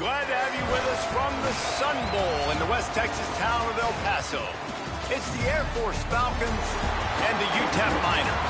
Glad to have you with us from the Sun Bowl in the West Texas town of El Paso. It's the Air Force Falcons and the UTEP Miners.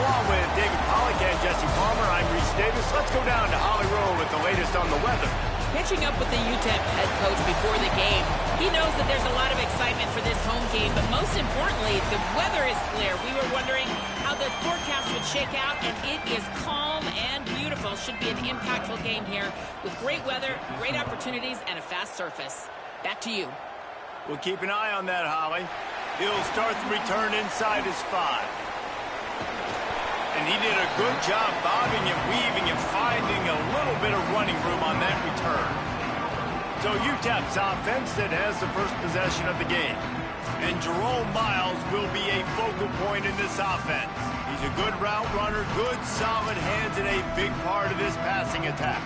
Along with David Pollack and Jesse Palmer, I'm Reese Davis. Let's go down to Holly Road with the latest on the weather. Catching up with the UTEP head coach before the game, he knows that there's a lot of excitement for this home game, but most importantly, the weather is clear. We were wondering how the forecast would shake out, and it is calm and beautiful. Should be an impactful game here with great weather, great opportunities, and a fast surface. Back to you. We'll keep an eye on that, Holly. He'll start the return inside his 5. And he did a good job bobbing and weaving and finding a little bit of running room on that return. So UTEP's offense that has the first possession of the game. And Jerome Miles will be a focal point in this offense. He's a good route runner, good solid hands, and a big part of this passing attack.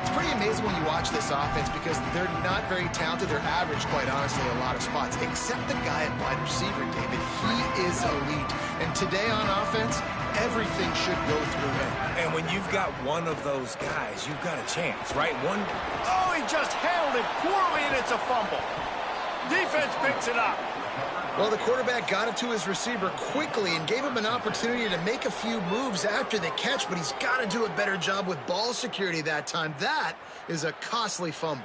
It's pretty amazing when you watch this offense because they're not very talented. They're average, quite honestly, a lot of spots, except the guy at wide receiver, David. He is elite. And today on offense, everything should go through him. And when you've got one of those guys, you've got a chance, right? Oh, he just handled it poorly, and it's a fumble. Defense picks it up. Well, the quarterback got it to his receiver quickly and gave him an opportunity to make a few moves after the catch, but he's got to do a better job with ball security that time. That is a costly fumble.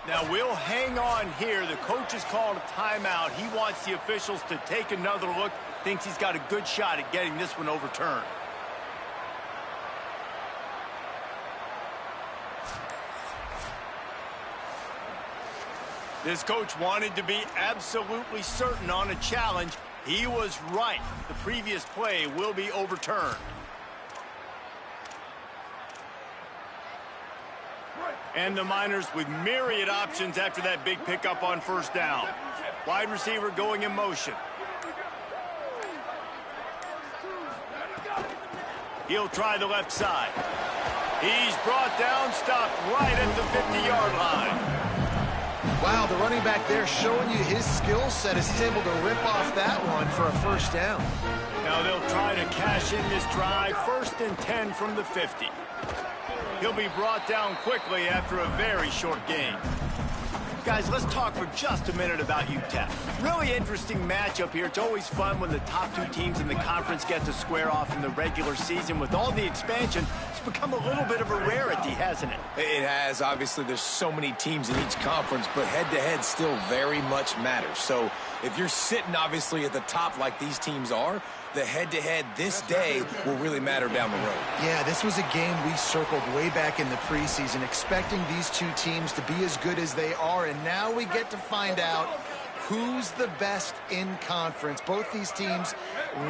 Now, we'll hang on here. The coach has called a timeout. He wants the officials to take another look. Thinks he's got a good shot at getting this one overturned. This coach wanted to be absolutely certain on a challenge. He was right. The previous play will be overturned. And the Miners with myriad options after that big pickup on first down. Wide receiver going in motion. He'll try the left side. He's brought down, stopped right at the 50-yard line. Wow, the running back there showing you his skill set is able to rip off that one for a first down. Now they'll try to cash in this drive. 1st and 10 from the 50. He'll be brought down quickly after a very short game. Guys, let's talk for just a minute about UTEP. Really interesting matchup here. It's always fun when the top 2 teams in the conference get to square off in the regular season. With all the expansion, it's become a little bit of a rarity, hasn't it? It has. Obviously, there's so many teams in each conference, but head-to-head still very much matters. So if you're sitting, obviously, at the top like these teams are, the head-to-head this day will really matter down the road. Yeah, this was a game we circled way back in the preseason, expecting these 2 teams to be as good as they are, and now we get to find out who's the best in conference. Both these teams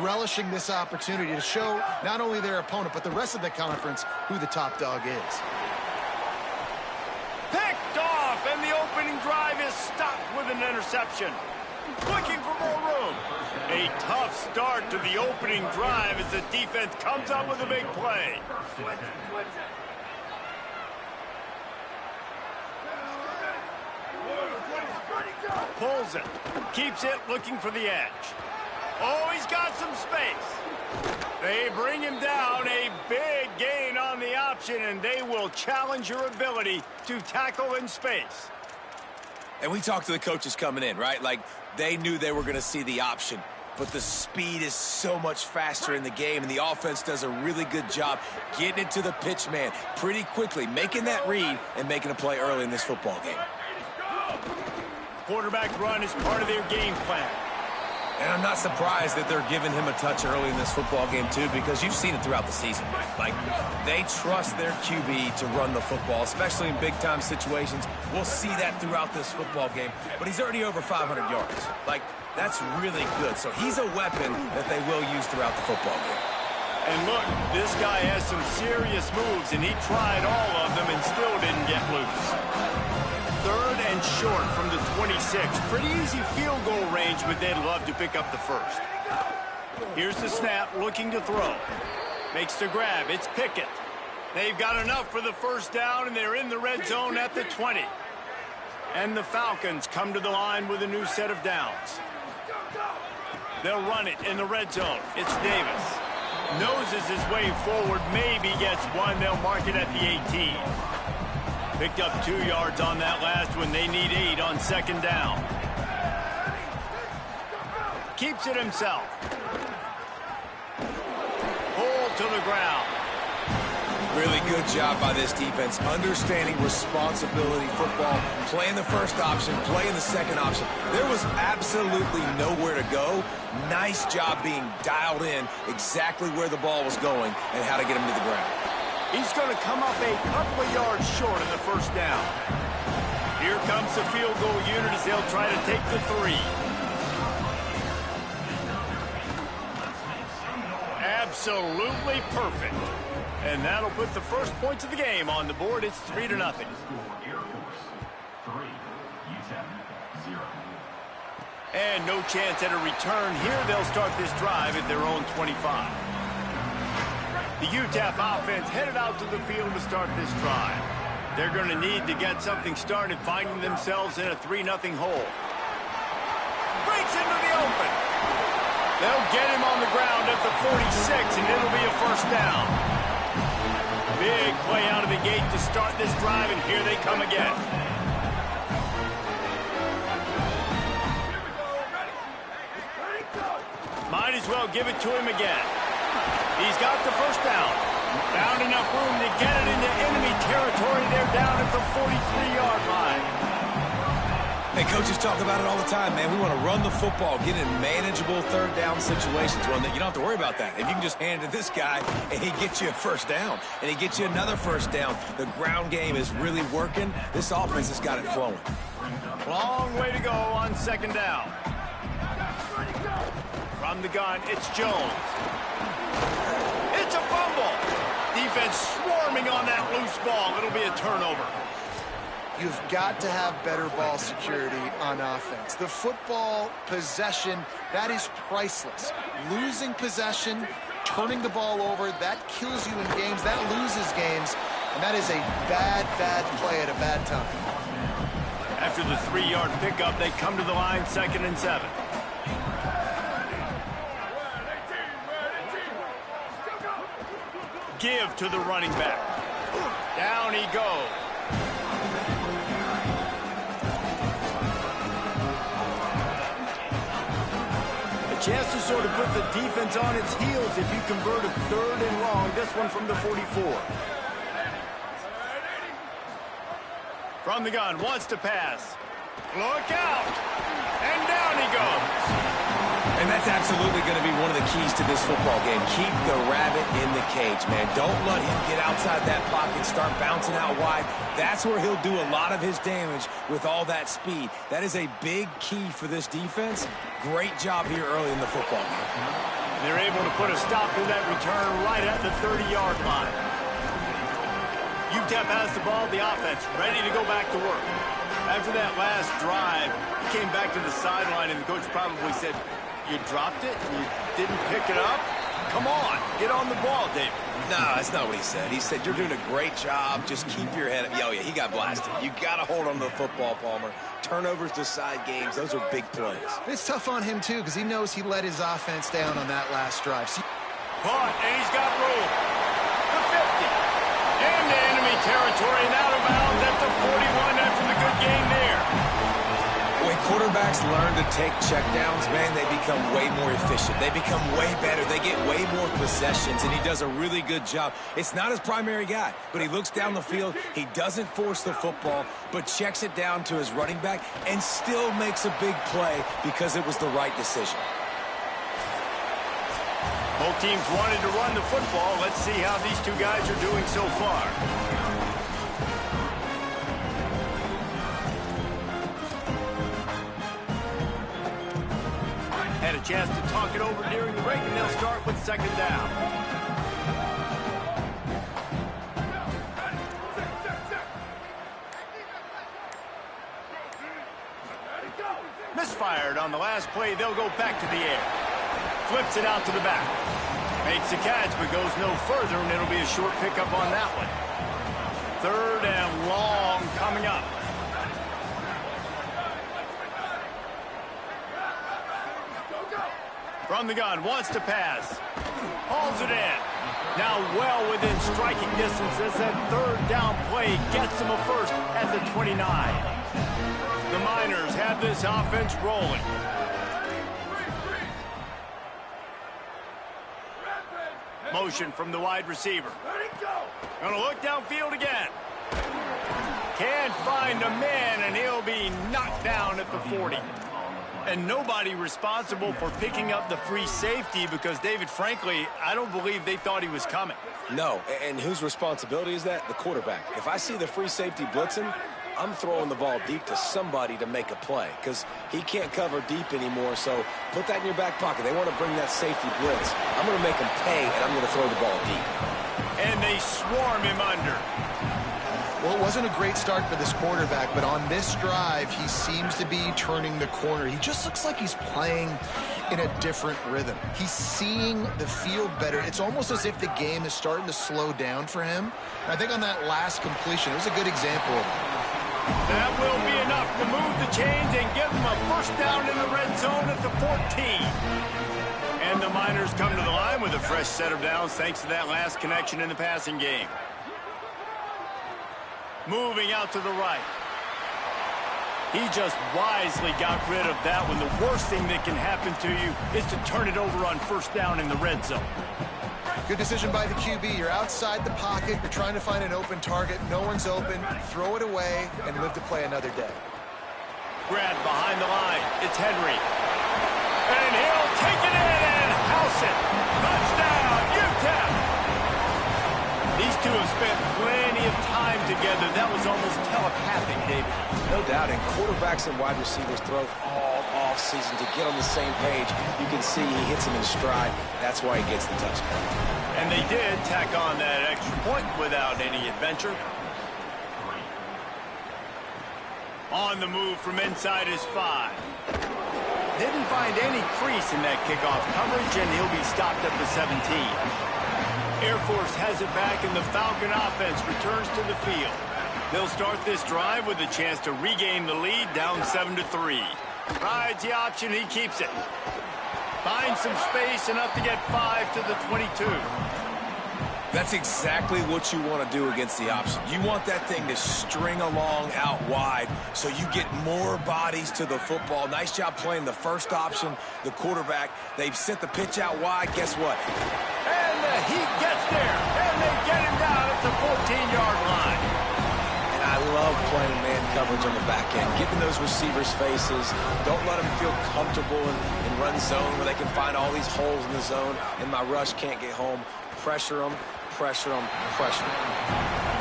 relishing this opportunity to show not only their opponent, but the rest of the conference who the top dog is. Picked off, and the opening drive is stopped with an interception. Looking for more room. A tough start to the opening drive as the defense comes up with a big play. Pulls it. Keeps it looking for the edge. Oh, he's got some space. They bring him down. A big gain on the option, and they will challenge your ability to tackle in space. And we talked to the coaches coming in, right? Like, they knew they were going to see the option. But the speed is so much faster in the game, and the offense does a really good job getting it to the pitch man pretty quickly, making that read and making a play early in this football game. Quarterback run is part of their game plan. And I'm not surprised that they're giving him a touch early in this football game, too, because you've seen it throughout the season. Like, they trust their QB to run the football, especially in big-time situations. We'll see that throughout this football game. But he's already over 500 yards. Like, that's really good. So he's a weapon that they will use throughout the football game. And look, this guy has some serious moves, and he tried all of them and still didn't get loose. 3rd and short from the 26. Pretty easy field goal range, but they'd love to pick up the first. Here's the snap, looking to throw. Makes the grab. It's Pickett. They've got enough for the first down, and they're in the red zone at the 20. And the Falcons come to the line with a new set of downs. They'll run it in the red zone. It's Davis. Noses his way forward, maybe gets one. They'll mark it at the 18. Picked up 2 yards on that last one. They need 8 on second down. Keeps it himself. Pulled to the ground. Really good job by this defense, understanding responsibility football, playing the first option, playing the second option. There was absolutely nowhere to go. Nice job being dialed in exactly where the ball was going and how to get him to the ground. He's going to come up a couple of yards short of the first down. Here comes the field goal unit as they'll try to take the 3. Absolutely perfect. And that'll put the first points of the game on the board. It's 3-0. And no chance at a return here. They'll start this drive at their own 25. The UTEP offense headed out to the field to start this drive. They're going to need to get something started, finding themselves in a 3-0 hole. Breaks into the open. They'll get him on the ground at the 46, and it'll be a first down. Big play out of the gate to start this drive, and here they come again. Might as well give it to him again. He's got the first down. Found enough room to get it into enemy territory. They're down at the 43-yard line. Hey, coaches talk about it all the time, man. We want to run the football, get in manageable third down situations. Well, you don't have to worry about that. If you can just hand it to this guy and he gets you a first down and he gets you another first down, the ground game is really working. This offense has got it flowing. Long way to go on second down. From the gun, it's Jones. It's a fumble. Defense swarming on that loose ball. It'll be a turnover. You've got to have better ball security on offense. The football possession, that is priceless. Losing possession, turning the ball over, that kills you in games, that loses games, and that is a bad, bad play at a bad time. After the 3-yard pickup, they come to the line, 2nd and 7. Give to the running back. Down he goes. Chance to sort of put the defense on its heels if you convert a 3rd and long. This one from the 44. From the gun, wants to pass. Look out! And down he goes. And that's absolutely going to be one of the keys to this football game. Keep the rabbit in the cage, man. Don't let him get outside that pocket, start bouncing out wide. That's where he'll do a lot of his damage with all that speed. That is a big key for this defense. Great job here early in the football game. They're able to put a stop to that return right at the 30-yard line. UTEP has the ball, the offense ready to go back to work. After that last drive, he came back to the sideline, and the coach probably said, "You dropped it? You didn't pick it up? Come on, get on the ball, David." No, that's not what he said. He said, "You're doing a great job. Just keep your head up." Oh, yeah, he got blasted. You got to hold on to the football, Palmer. Turnovers decide games. Those are big plays. It's tough on him, too, because he knows he let his offense down on that last drive. Punt, and he's got room. The 50. Into enemy territory and out of bounds at the 41 after the good game there. When quarterbacks learn to take checkdowns, man, they become way more efficient. They become way better. They get way more possessions, and he does a really good job. It's not his primary guy, but he looks down the field. He doesn't force the football, but checks it down to his running back and still makes a big play because it was the right decision. Both teams wanted to run the football. Let's see how these two guys are doing so far. Had a chance to talk it over during the break, and they'll start with 2nd down. Misfired on the last play. They'll go back to the air. Flips it out to the back. Makes a catch, but goes no further, and it'll be a short pickup on that one. 3rd and long coming up. From the gun, wants to pass. Hauls it in. Now well within striking distance as that third down play gets him a first at the 29. The Miners have this offense rolling. Motion from the wide receiver. Gonna look downfield again. Can't find a man, and he'll be knocked down at the 40. And nobody responsible for picking up the free safety because, David, frankly, I don't believe they thought he was coming. No, and whose responsibility is that? The quarterback. If I see the free safety blitzing, I'm throwing the ball deep to somebody to make a play because he can't cover deep anymore, so put that in your back pocket. They want to bring that safety blitz. I'm going to make him pay, and I'm going to throw the ball deep. And they swarm him under. Well, it wasn't a great start for this quarterback, but on this drive, he seems to be turning the corner. He just looks like he's playing in a different rhythm. He's seeing the field better. It's almost as if the game is starting to slow down for him. I think on that last completion, it was a good example of it. That will be enough to move the chains and give them a first down in the red zone at the 14. And the Miners come to the line with a fresh set of downs thanks to that last connection in the passing game. Moving out to the right. He just wisely got rid of that one. The worst thing that can happen to you is to turn it over on first down in the red zone. Good decision by the QB. You're outside the pocket. You're trying to find an open target. No one's open. Throw it away and live to play another day. Grant behind the line. It's Henry. And he'll take it in and house it. Touchdown, UTEP. These two have spent plenty of time together. That was almost telepathic, David. No doubt, and quarterbacks and wide receivers throw all offseason to get on the same page. You can see he hits him in stride. That's why he gets the touchdown. And they did tack on that extra point without any adventure. On the move from inside his 5. Didn't find any crease in that kickoff coverage, and he'll be stopped at the 17. Air Force has it back, and the Falcon offense returns to the field. They'll start this drive with a chance to regain the lead, down 7-3. Rides the option, he keeps it. Finds some space, enough to get 5 to the 22. That's exactly what you want to do against the option. You want that thing to string along out wide so you get more bodies to the football. Nice job playing the first option, the quarterback. They've sent the pitch out wide. Guess what? And the Heat gets there, and they get him down at the 14-yard line. And I love playing man coverage on the back end, giving those receivers faces. Don't let them feel comfortable in run zone where they can find all these holes in the zone, and my rush can't get home. Pressure them. Pressure them, pressure them.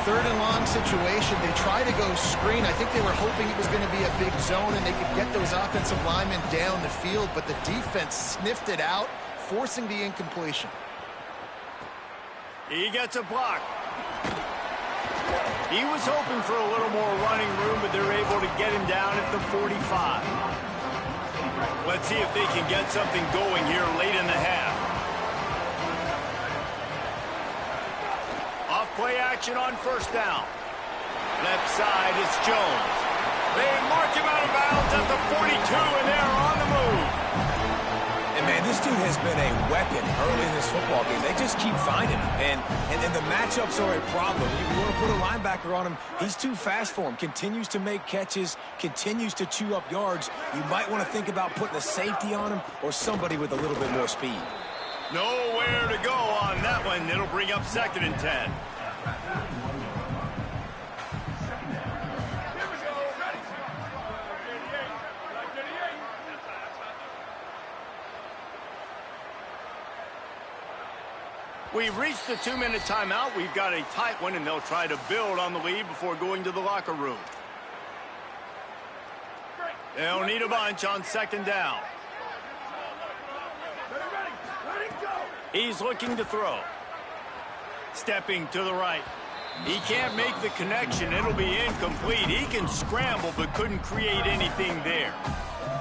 Third and long situation. They try to go screen. I think they were hoping it was going to be a big zone and they could get those offensive linemen down the field, but the defense sniffed it out, forcing the incompletion. He gets a block. He was hoping for a little more running room, but they're able to get him down at the 45. Let's see if they can get something going here late in the half. Play action on first down. Left side, it's Jones. They mark him out of bounds at the 42, and they're on the move. And, man, this dude has been a weapon early in this football game. They just keep finding him. And the matchups are a problem. You want to put a linebacker on him, he's too fast for him. Continues to make catches, continues to chew up yards. You might want to think about putting a safety on him or somebody with a little bit more speed. Nowhere to go on that one. It'll bring up 2nd and 10. We've reached the 2-minute timeout. We've got a tight one, and they'll try to build on the lead before going to the locker room. They'll need a bunch on 2nd down. He's looking to throw. Stepping to the right. He can't make the connection. It'll be incomplete. He can scramble, but couldn't create anything there.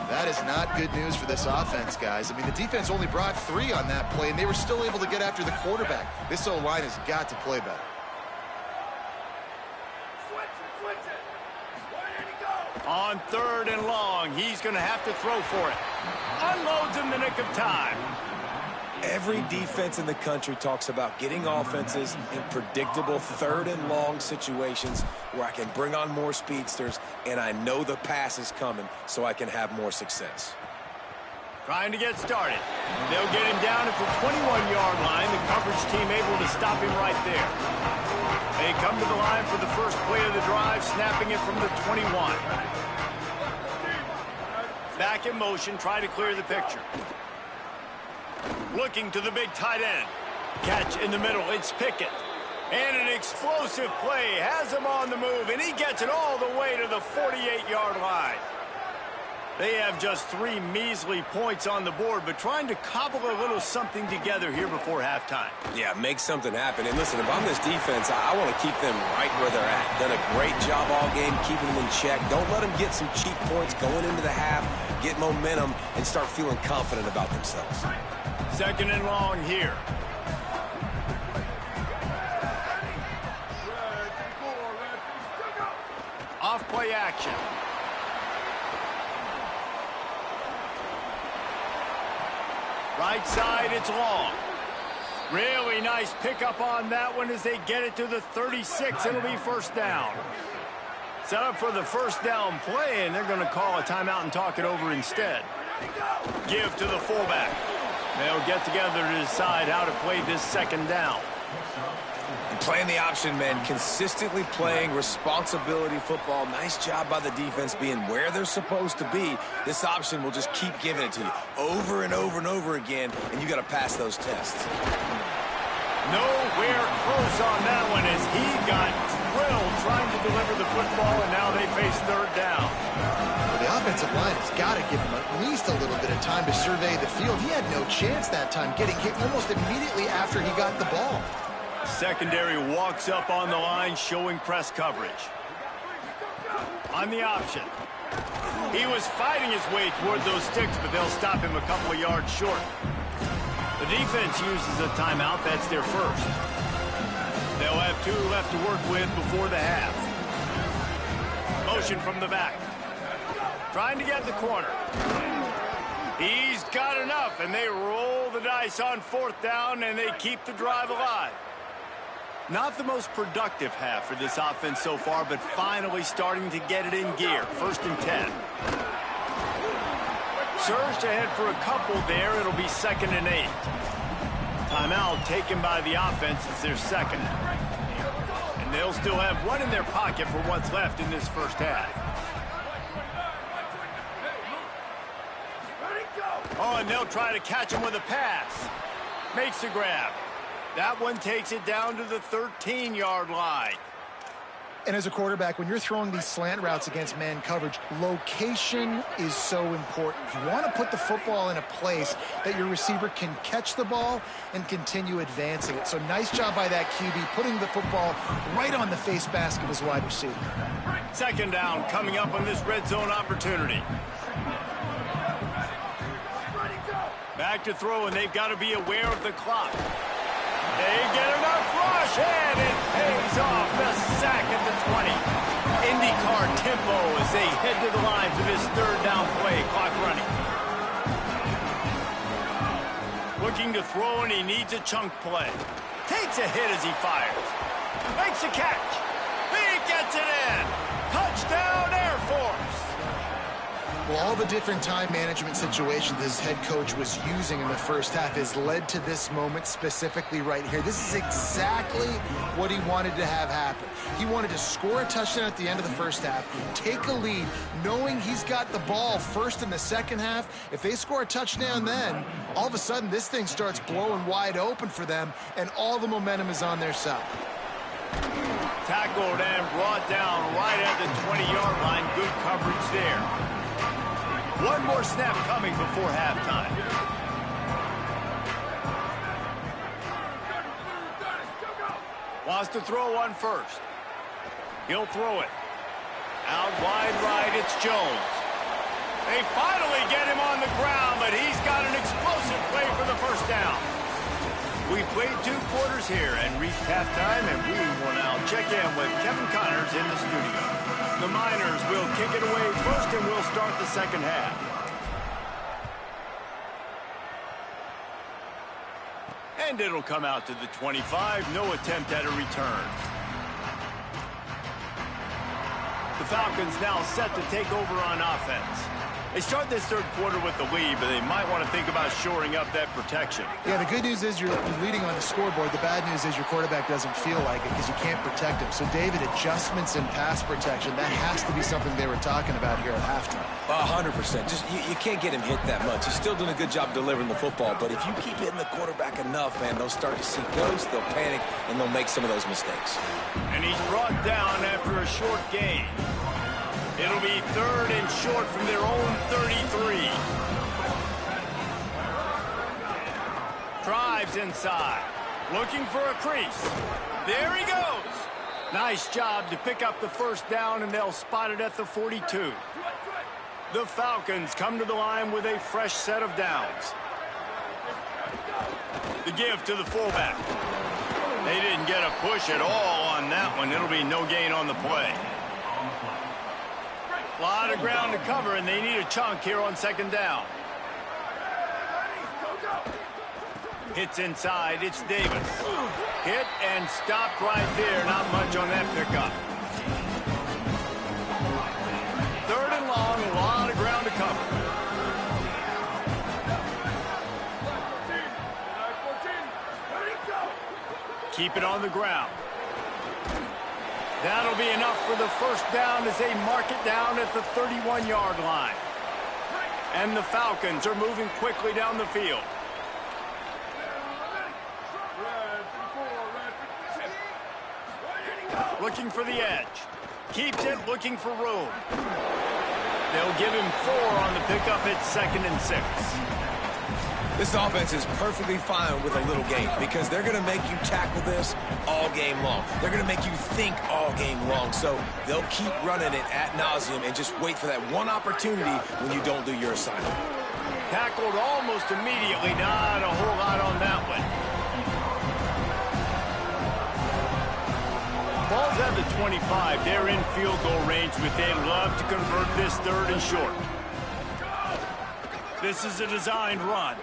That is not good news for this offense, guys. I mean, the defense only brought 3 on that play, and they were still able to get after the quarterback. This O-line has got to play better. On 3rd and long, he's going to have to throw for it. Unloads in the nick of time. Every defense in the country talks about getting offenses in predictable 3rd and long situations where I can bring on more speedsters and I know the pass is coming so I can have more success. Trying to get started. They'll get him down at the 21-yard line. The coverage team able to stop him right there. They come to the line for the first play of the drive, snapping it from the 21. Back in motion, try to clear the picture. Looking to the big tight end. Catch in the middle, it's Pickett. And an explosive play, has him on the move, and he gets it all the way to the 48-yard line. They have just 3 measly points on the board, but trying to cobble a little something together here before halftime. Yeah, make something happen. And listen, if I'm this defense, I want to keep them right where they're at. Done a great job all game keeping them in check. Don't let them get some cheap points going into the half, get momentum, and start feeling confident about themselves. 2nd and long here. Off play action. Right side, it's long. Really nice pickup on that one as they get it to the 36. It'll be 1st down. Set up for the 1st down play, and they're going to call a timeout and talk it over instead. Give to the fullback. They'll get together to decide how to play this 2nd down. Playing the option, man, consistently playing responsibility football. Nice job by the defense being where they're supposed to be. This option will just keep giving it to you over and over and over again, and you got to pass those tests. Nowhere close on that one as he got drilled trying to deliver the football, and now they face 3rd down. Well, the offensive line has got to give him at least a little bit of time to survey the field. He had no chance that time, getting hit almost immediately after he got the ball. Secondary walks up on the line, showing press coverage. On the option. He was fighting his way toward those sticks, but they'll stop him a couple of yards short. The defense uses a timeout. That's their first. They'll have 2 left to work with before the half. Motion from the back. Trying to get the corner. He's got enough, and they roll the dice on 4th down, and they keep the drive alive. Not the most productive half for this offense so far, but finally starting to get it in gear. 1st and 10. Surged ahead for a couple there. It'll be 2nd and 8. Timeout taken by the offense. It's their 2nd. And they'll still have 1 in their pocket for what's left in this 1st half. Oh, and they'll try to catch him with a pass. Makes the grab. That one takes it down to the 13-yard line. And as a quarterback, when you're throwing these slant routes against man coverage, location is so important. You want to put the football in a place that your receiver can catch the ball and continue advancing it. So nice job by that QB, putting the football right on the face mask of his wide receiver. 2nd down coming up on this red zone opportunity. Back to throw, and they've got to be aware of the clock. They get enough rush, and it pays off. The sack at the 20. IndyCar tempo as they head to the line for this 3rd down play. Clock running. Looking to throw, and he needs a chunk play. Takes a hit as he fires. Makes a catch. He gets it in. Touchdown, Air Force. Well, all the different time management situations this head coach was using in the 1st half has led to this moment specifically right here. This is exactly what he wanted to have happen. He wanted to score a touchdown at the end of the 1st half, take a lead, knowing he's got the ball 1st in the 2nd half. If they score a touchdown then, all of a sudden this thing starts blowing wide open for them, and all the momentum is on their side. Tackled and brought down right at the 20-yard line. Good coverage there. One more snap coming before halftime. Wants to throw one first. He'll throw it. Out wide right, it's Jones. They finally get him on the ground, but he's got an explosive play for the 1st down. We played 2 quarters here and reached halftime, and we will now check in with Kevin Connors in the studio. The Miners will kick it away first, and we'll start the second half. And it'll come out to the 25. No attempt at a return. The Falcons now set to take over on offense. They start this third quarter with the lead, but they might want to think about shoring up that protection. Yeah, the good news is you're leading on the scoreboard. The bad news is your quarterback doesn't feel like it because you can't protect him. So, David, adjustments in pass protection, that has to be something they were talking about here at halftime. 100%. Just you can't get him hit that much. He's still doing a good job delivering the football, but if you keep hitting the quarterback enough, man, they'll start to see ghosts, they'll panic, and they'll make some of those mistakes. And he's brought down after a short gain. It'll be 3rd and short from their own 33. Drives inside. Looking for a crease. There he goes. Nice job to pick up the first down, and they'll spot it at the 42. The Falcons come to the line with a fresh set of downs. The give to the fullback. They didn't get a push at all on that one. It'll be no gain on the play. A lot of ground to cover, and they need a chunk here on second down. Hits inside. It's Davis. Hit and stopped right there. Not much on that pickup. 3rd and long. A lot of ground to cover. Keep it on the ground. That'll be enough for the first down as they mark it down at the 31-yard line. And the Falcons are moving quickly down the field. Looking for the edge. Keeps it, looking for room. They'll give him 4 on the pickup at 2nd and 6. This offense is perfectly fine with a little game because they're going to make you tackle this all game long. They're going to make you think all game long. So they'll keep running it ad nauseum and just wait for that one opportunity when you don't do your assignment. Tackled almost immediately. Not a whole lot on that one. Ball's at the 25. They're in field goal range, but they'd love to convert this 3rd and short. This is a designed run.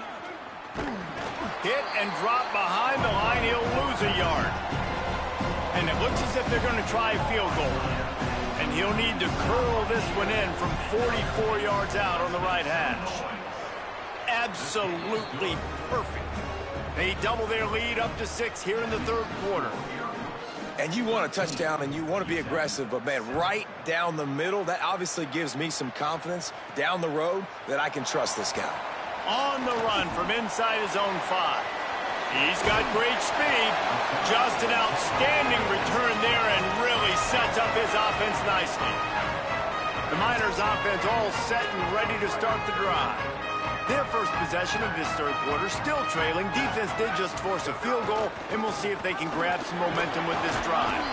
Hit and drop behind the line. He'll lose a yard. And it looks as if they're going to try a field goal. And he'll need to curl this one in from 44 yards out on the right hash. Absolutely perfect. They double their lead up to 6 here in the 3rd quarter. And you want a touchdown and you want to be aggressive, but, man, right down the middle, that obviously gives me some confidence down the road that I can trust this guy. On the run from inside his own 5. He's got great speed. Just an outstanding return there and really sets up his offense nicely. The Miners' offense all set and ready to start the drive. Their first possession of this 3rd quarter, still trailing. Defense did just force a field goal, and we'll see if they can grab some momentum with this drive.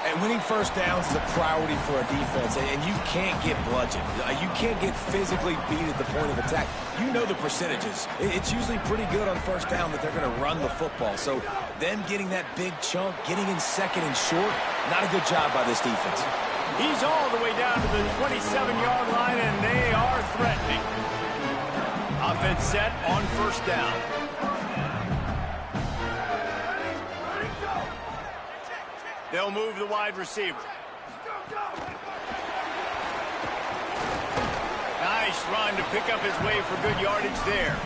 And winning first downs is a priority for a defense, and you can't get bludgeoned. You can't get physically beat at the point of attack. You know the percentages. It's usually pretty good on first down that they're going to run the football. So them getting that big chunk, getting in 2nd and short, not a good job by this defense. He's all the way down to the 27-yard line, and they are threatening. Offense set on first down. They'll move the wide receiver. Nice run to pick up his way for good yardage there.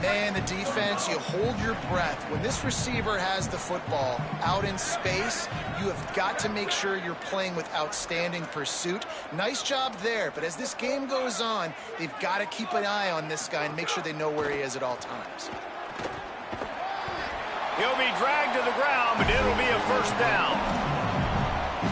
Man, the defense, you hold your breath. When this receiver has the football out in space, you have got to make sure you're playing with outstanding pursuit. Nice job there, but as this game goes on, they've got to keep an eye on this guy and make sure they know where he is at all times. He'll be dragged to the ground, but it'll be a first down.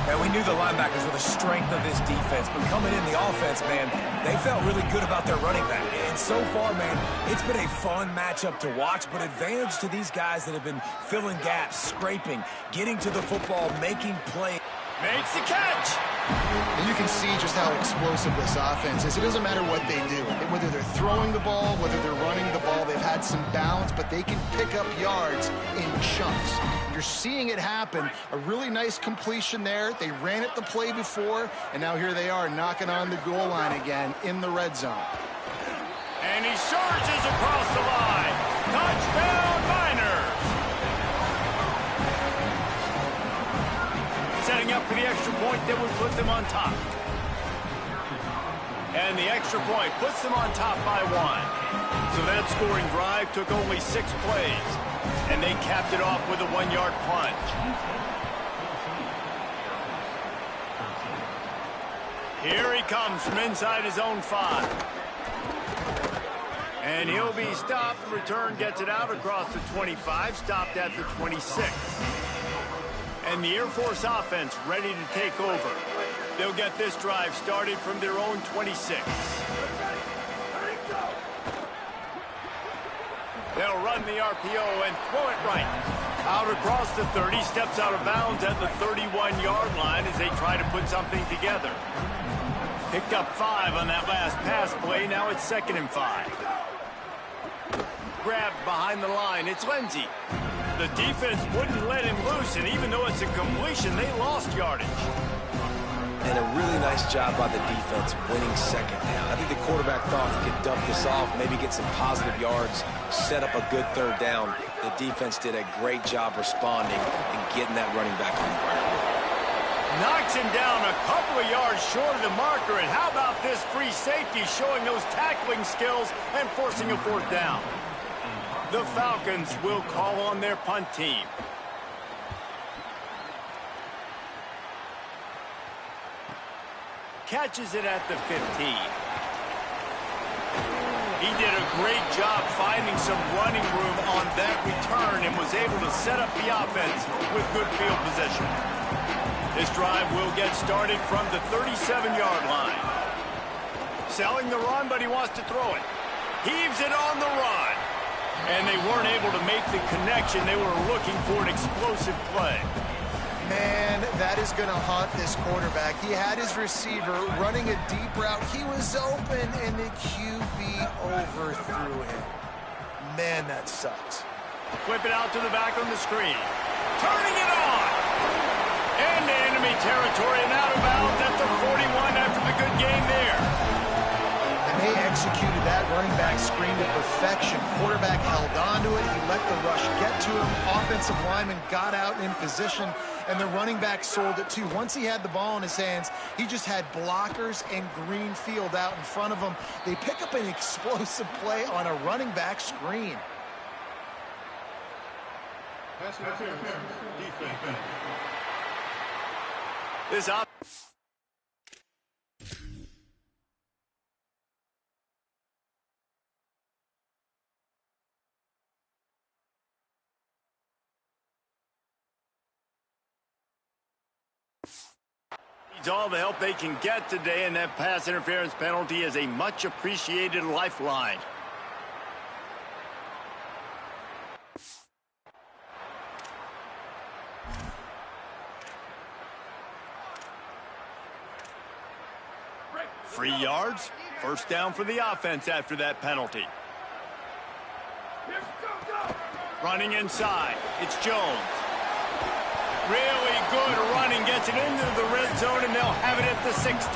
And we knew the linebackers were the strength of this defense, but coming in the offense, man, they felt really good about their running back. And so far, man, it's been a fun matchup to watch, but advantage to these guys that have been filling gaps, scraping, getting to the football, making plays. Makes the catch. And you can see just how explosive this offense is. It doesn't matter what they do. Whether they're throwing the ball, whether they're running the ball, they've had some balance, but they can pick up yards in chunks. You're seeing it happen. A really nice completion there. They ran it the play before, and now here they are knocking on the goal line again in the red zone. And he surges across the line. Touchdown, Miners! Setting up for the extra point that would put them on top. And the extra point puts them on top by 1. So that scoring drive took only 6 plays. And they capped it off with a 1-yard plunge. Here he comes from inside his own 5. And he'll be stopped. The return gets it out across the 25, stopped at the 26. And the Air Force offense ready to take over. They'll get this drive started from their own 26. They'll run the RPO and throw it right. Out across the 30, steps out of bounds at the 31-yard line as they try to put something together. Picked up 5 on that last pass play. Now it's 2nd and 5. Grabbed behind the line. It's Lindsey. The defense wouldn't let him loose, and even though it's a completion, they lost yardage. And a really nice job by the defense winning 2nd down. I think the quarterback thought he could dump this off, maybe get some positive yards, set up a good 3rd down. The defense did a great job responding and getting that running back on the ground. Knocks him down a couple of yards short of the marker, and how about this free safety showing those tackling skills and forcing a 4th down. The Falcons will call on their punt team. Catches it at the 15. He did a great job finding some running room on that return and was able to set up the offense with good field position. This drive will get started from the 37-yard line. Selling the run, but he wants to throw it. Heaves it on the run. And they weren't able to make the connection. They were looking for an explosive play. Man, that is going to haunt this quarterback. He had his receiver running a deep route. He was open, and the QB overthrew him. Man, that sucks. Flip it out to the back on the screen. Turning it on. And enemy territory and out of bounds at the 41 after the good game there. They executed that running back screen to perfection. Quarterback held on to it. He let the rush get to him. Offensive lineman got out in position, and the running back sold it too. Once he had the ball in his hands, he just had blockers and green field out in front of him. They pick up an explosive play on a running back screen. This up. All the help they can get today, and that pass interference penalty is a much appreciated lifeline. Free yards, 1st down for the offense after that penalty. Running inside, it's Jones. Really good running, gets it into the red zone, and they'll have it at the 16.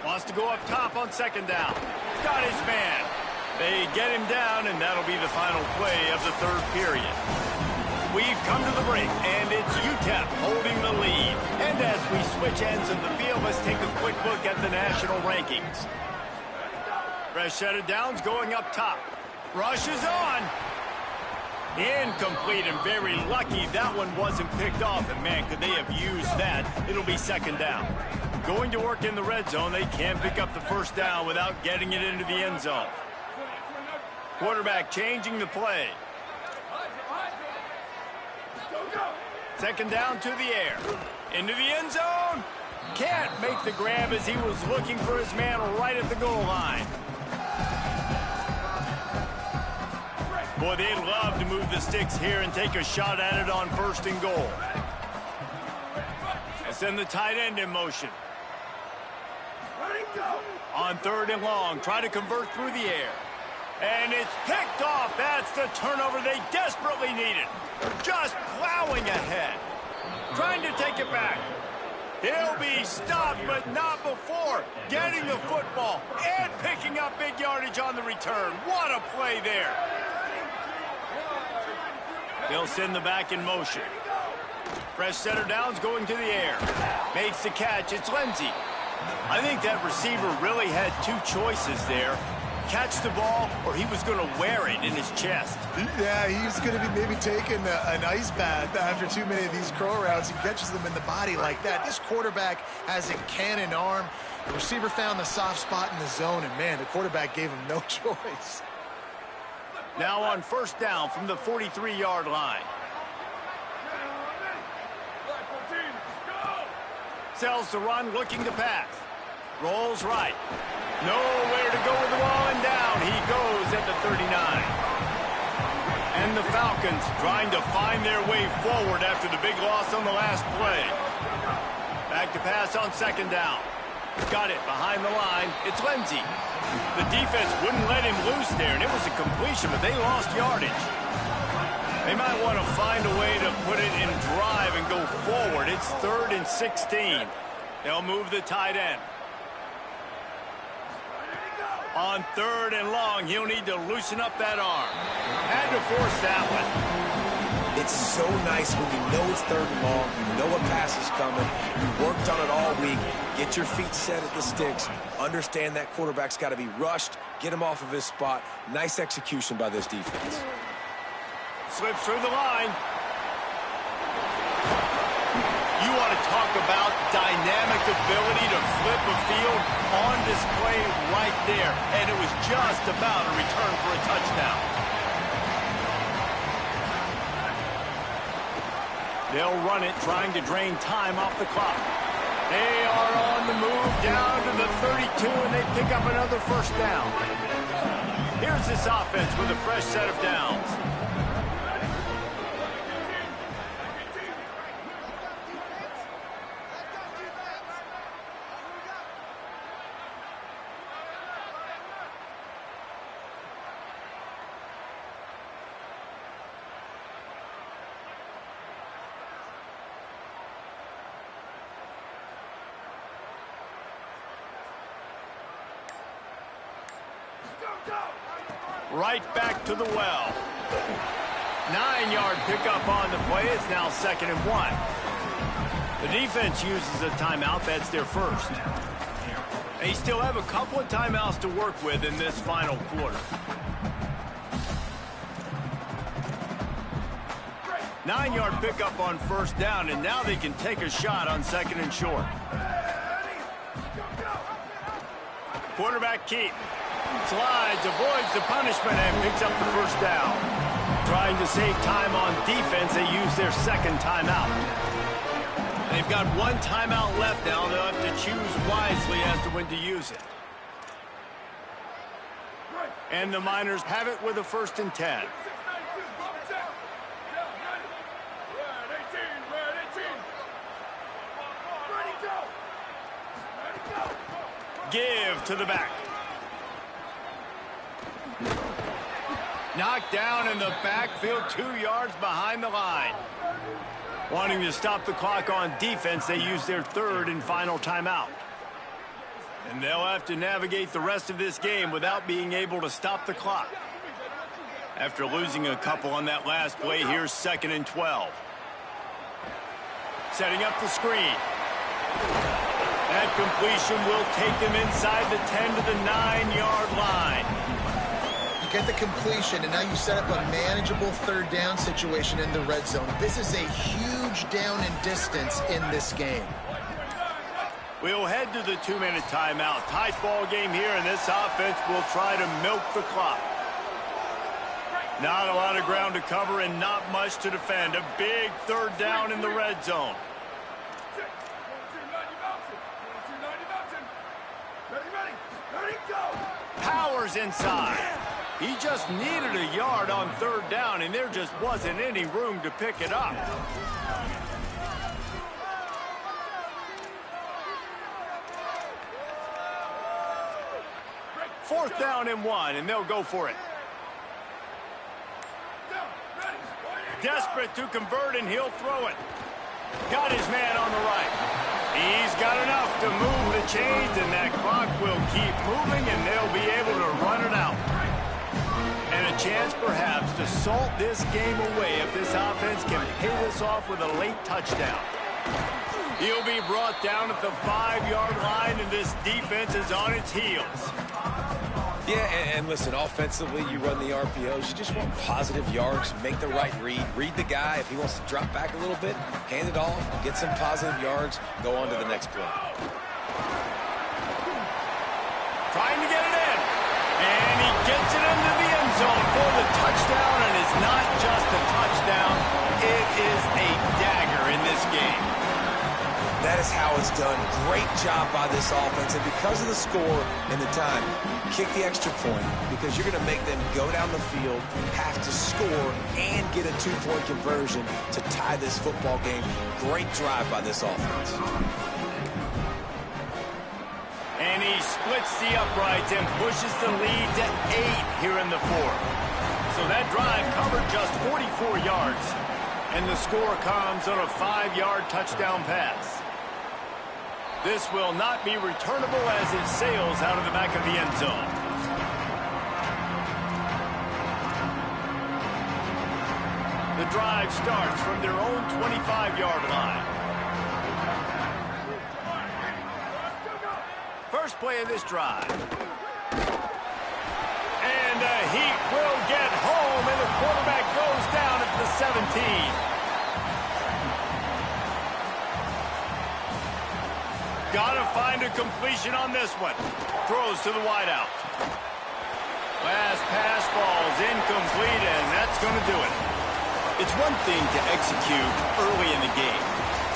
Wants to go up top on 2nd down. Got his man. They get him down, and that'll be the final play of the 3rd period. We've come to the break, and it's UTEP holding the lead. And as we switch ends of the field, let's take a quick look at the national rankings. Fresh set of downs going up top. Rush is on. Incomplete, and very lucky that one wasn't picked off. And man, could they have used that. It'll be 2nd down. Going to work in the red zone. They can't pick up the 1st down without getting it into the end zone. Quarterback changing the play. 2nd down to the air. Into the end zone. Can't make the grab as he was looking for his man right at the goal line. Boy, they'd love to move the sticks here and take a shot at it on 1st and goal. And send the tight end in motion. On 3rd and long, try to convert through the air. And it's picked off. That's the turnover they desperately needed. Just plowing ahead. Trying to take it back. He'll be stopped, but not before getting the football and picking up big yardage on the return. What a play there. They'll send the back in motion. Fresh setter downs going to the air. Makes the catch. It's Lindsey. I think that receiver really had 2 choices there. Catch the ball, or he was going to wear it in his chest. Yeah, he's going to be maybe taking an ice bath after too many of these crow routes. He catches them in the body like that. This quarterback has a cannon arm. The receiver found the soft spot in the zone, and, man, the quarterback gave him no choice. Now on 1st down from the 43-yard line. Sells the run, looking to pass. Rolls right. Nowhere to go with the ball, and down he goes at the 39. And the Falcons trying to find their way forward after the big loss on the last play. Back to pass on 2nd down. Got it behind the line. It's Lindsey. The defense wouldn't let him loose there, and it was a completion, but they lost yardage. They might want to find a way to put it in drive and go forward. It's 3rd and 16. They'll move the tight end. On 3rd and long, he'll need to loosen up that arm. Had to force that one. It's so nice when you know it's 3rd and long, you know a pass is coming, you worked on it all week, get your feet set at the sticks, understand that quarterback's got to be rushed, get him off of his spot. Nice execution by this defense. Slips through the line. You want to talk about dynamic ability to flip a field on display right there. And it was just about a return for a touchdown. They'll run it, trying to drain time off the clock. They are on the move down to the 32, and they pick up another 1st down. Here's this offense with a fresh set of downs. Right back to the well. 9-yard pickup on the play. It's now 2nd and 1. The defense uses a timeout. That's their 1st. They still have a couple of timeouts to work with in this final quarter. 9-yard pickup on 1st down, and now they can take a shot on 2nd and short. Quarterback keep. Slides, avoids the punishment, and picks up the 1st down. Trying to save time on defense, they use their 2nd timeout. They've got 1 timeout left now. They'll have to choose wisely as to when to use it. And the Miners have it with a 1st and 10. Give to the back. Knocked down in the backfield, 2 yards behind the line. Wanting to stop the clock on defense, they use their 3rd and final timeout. And they'll have to navigate the rest of this game without being able to stop the clock. After losing a couple on that last play, here's 2nd and 12. Setting up the screen. That completion will take them inside the 10 to the 9-yard line. You get the completion, and now you set up a manageable 3rd down situation in the red zone. This is a huge down in distance in this game. We'll head to the 2-minute timeout. Tight ball game here, and this offense will try to milk the clock. Not a lot of ground to cover and not much to defend. A big 3rd down in the red zone. Powers inside. He just needed a yard on third down, and there just wasn't any room to pick it up. Fourth down and 1, and they'll go for it. Desperate to convert, and he'll throw it. Got his man on the right. He's got enough to move the chains, and that clock will keep moving, and they'll be able to run it out. And a chance, perhaps, to salt this game away if this offense can pay this off with a late touchdown. He'll be brought down at the 5-yard line, and this defense is on its heels. Yeah, and listen, offensively, you run the RPOs. You just want positive yards, make the right read. Read the guy. If he wants to drop back a little bit, hand it off, get some positive yards, go on to the next play. Trying to get it in. And he gets it into the end zone for the touchdown, and it's not just a touchdown. It is a dagger in this game. That is how it's done. Great job by this offense. And because of the score and the time, kick the extra point because you're going to make them go down the field, have to score, and get a 2-point conversion to tie this football game. Great drive by this offense. And he splits the uprights and pushes the lead to 8 here in the fourth. So that drive covered just 44 yards. And the score comes on a 5-yard touchdown pass. This will not be returnable as it sails out of the back of the end zone. The drive starts from their own 25-yard line. First play of this drive. And he will get home, and the quarterback goes down at the 17. Gotta find a completion on this one. Throws to the wideout. Last pass falls incomplete, and that's going to do it. It's one thing to execute early in the game.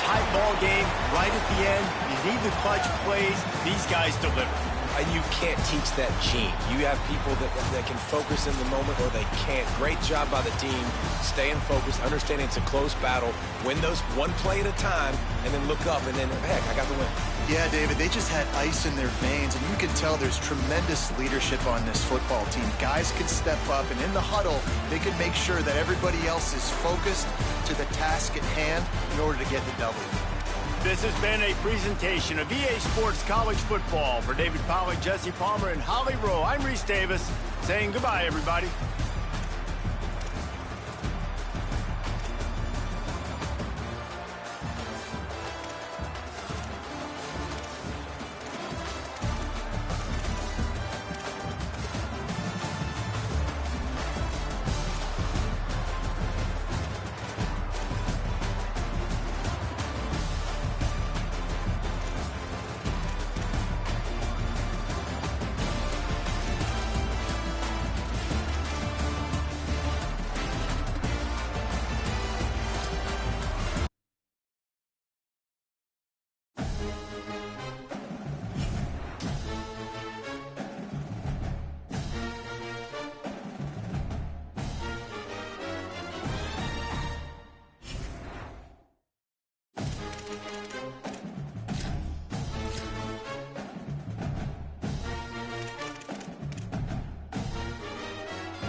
Tight ball game, right at the end, you need the clutch plays. These guys deliver. And you can't teach that gene. You have people that can focus in the moment or they can't. Great job by the team, staying focused, understanding it's a close battle, win those one play at a time, and then look up, and then, heck, I got the win. Yeah, David, they just had ice in their veins, and you can tell there's tremendous leadership on this football team. Guys can step up, and in the huddle, they can make sure that everybody else is focused to the task at hand in order to get the W. This has been a presentation of EA Sports College Football. For David Pollack, Jesse Palmer, and Holly Rowe, I'm Reese Davis saying goodbye, everybody.